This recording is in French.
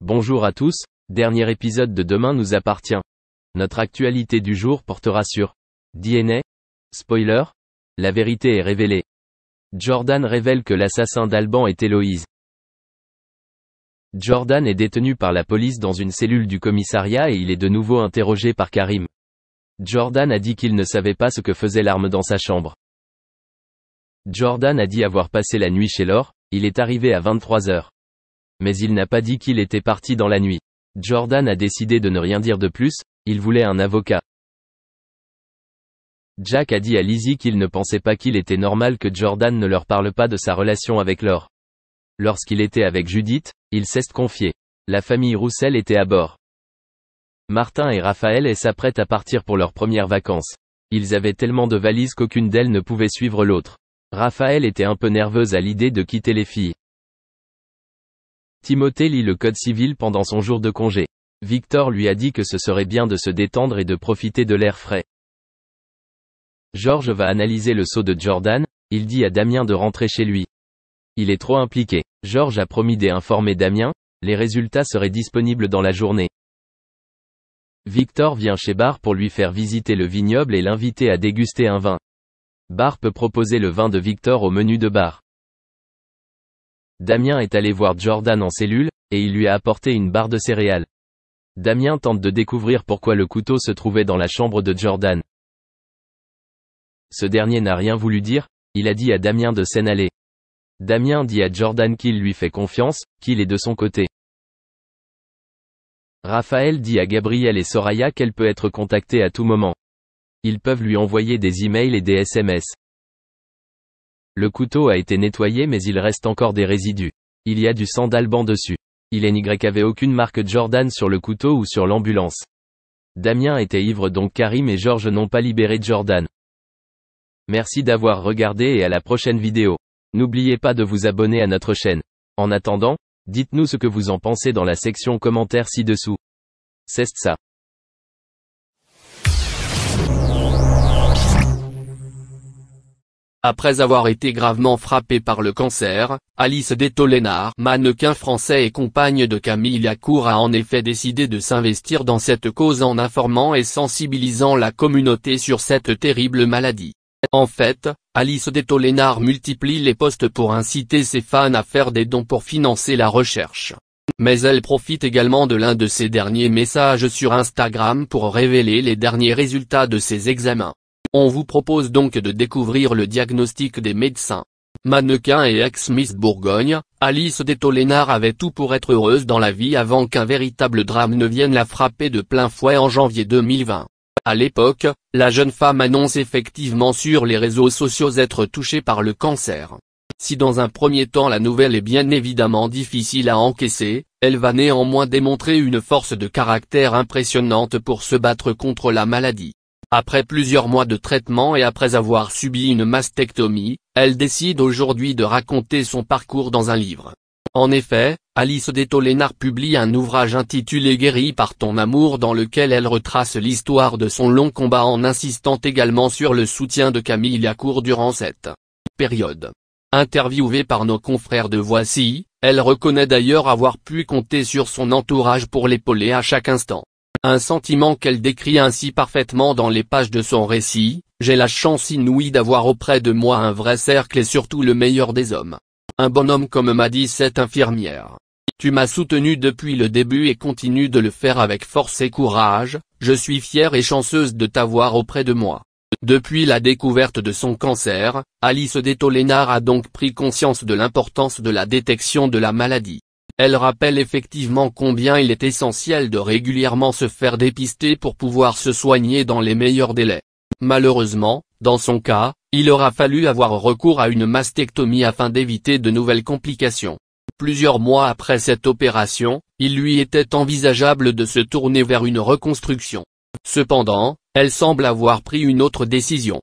Bonjour à tous, dernier épisode de Demain nous appartient. Notre actualité du jour portera sur DNA. Spoiler, la vérité est révélée. Jordan révèle que l'assassin d'Alban est Héloïse. Jordan est détenu par la police dans une cellule du commissariat et il est de nouveau interrogé par Karim. Jordan a dit qu'il ne savait pas ce que faisait l'arme dans sa chambre. Jordan a dit avoir passé la nuit chez Laure, il est arrivé à 23h. Mais il n'a pas dit qu'il était parti dans la nuit. Jordan a décidé de ne rien dire de plus, il voulait un avocat. Jack a dit à Lizzie qu'il ne pensait pas qu'il était normal que Jordan ne leur parle pas de sa relation avec Laure. Lorsqu'il était avec Judith, il s'est confié. La famille Roussel était à bord. Martin et Raphaël s'apprêtent à partir pour leurs premières vacances. Ils avaient tellement de valises qu'aucune d'elles ne pouvait suivre l'autre. Raphaël était un peu nerveuse à l'idée de quitter les filles. Timothée lit le code civil pendant son jour de congé. Victor lui a dit que ce serait bien de se détendre et de profiter de l'air frais. George va analyser le saut de Jordan, il dit à Damien de rentrer chez lui. Il est trop impliqué. George a promis d'informer Damien, les résultats seraient disponibles dans la journée. Victor vient chez Bar pour lui faire visiter le vignoble et l'inviter à déguster un vin. Bar peut proposer le vin de Victor au menu de Bar. Damien est allé voir Jordan en cellule, et il lui a apporté une barre de céréales. Damien tente de découvrir pourquoi le couteau se trouvait dans la chambre de Jordan. Ce dernier n'a rien voulu dire, il a dit à Damien de s'en aller. Damien dit à Jordan qu'il lui fait confiance, qu'il est de son côté. Raphaël dit à Gabriel et Soraya qu'elle peut être contactée à tout moment. Ils peuvent lui envoyer des emails et des SMS. Le couteau a été nettoyé mais il reste encore des résidus. Il y a du sang d'Alban dessus. Il n'y avait aucune marque Jordan sur le couteau ou sur l'ambulance. Damien était ivre donc Karim et Georges n'ont pas libéré Jordan. Merci d'avoir regardé et à la prochaine vidéo. N'oubliez pas de vous abonner à notre chaîne. En attendant, dites-nous ce que vous en pensez dans la section commentaires ci-dessous. C'est ça. Après avoir été gravement frappée par le cancer, Alice Detollenaar, mannequin français et compagne de Camille Lacour a en effet décidé de s'investir dans cette cause en informant et sensibilisant la communauté sur cette terrible maladie. En fait, Alice Detollenaar multiplie les posts pour inciter ses fans à faire des dons pour financer la recherche. Mais elle profite également de l'un de ses derniers messages sur Instagram pour révéler les derniers résultats de ses examens. On vous propose donc de découvrir le diagnostic des médecins. Mannequin et ex-Miss Bourgogne, Alice Detollenaar avait tout pour être heureuse dans la vie avant qu'un véritable drame ne vienne la frapper de plein fouet en janvier 2020. À l'époque, la jeune femme annonce effectivement sur les réseaux sociaux être touchée par le cancer. Si dans un premier temps la nouvelle est bien évidemment difficile à encaisser, elle va néanmoins démontrer une force de caractère impressionnante pour se battre contre la maladie. Après plusieurs mois de traitement et après avoir subi une mastectomie, elle décide aujourd'hui de raconter son parcours dans un livre. En effet, Alice Detollenaar publie un ouvrage intitulé Guérie par ton amour dans lequel elle retrace l'histoire de son long combat en insistant également sur le soutien de Camille Lacour durant cette période. Interviewée par nos confrères de Voici, elle reconnaît d'ailleurs avoir pu compter sur son entourage pour l'épauler à chaque instant. Un sentiment qu'elle décrit ainsi parfaitement dans les pages de son récit, j'ai la chance inouïe d'avoir auprès de moi un vrai cercle et surtout le meilleur des hommes. Un bonhomme comme m'a dit cette infirmière. Tu m'as soutenu depuis le début et continue de le faire avec force et courage, je suis fière et chanceuse de t'avoir auprès de moi. Depuis la découverte de son cancer, Alice Detollenaar a donc pris conscience de l'importance de la détection de la maladie. Elle rappelle effectivement combien il est essentiel de régulièrement se faire dépister pour pouvoir se soigner dans les meilleurs délais. Malheureusement, dans son cas, il aura fallu avoir recours à une mastectomie afin d'éviter de nouvelles complications. Plusieurs mois après cette opération, il lui était envisageable de se tourner vers une reconstruction. Cependant, elle semble avoir pris une autre décision.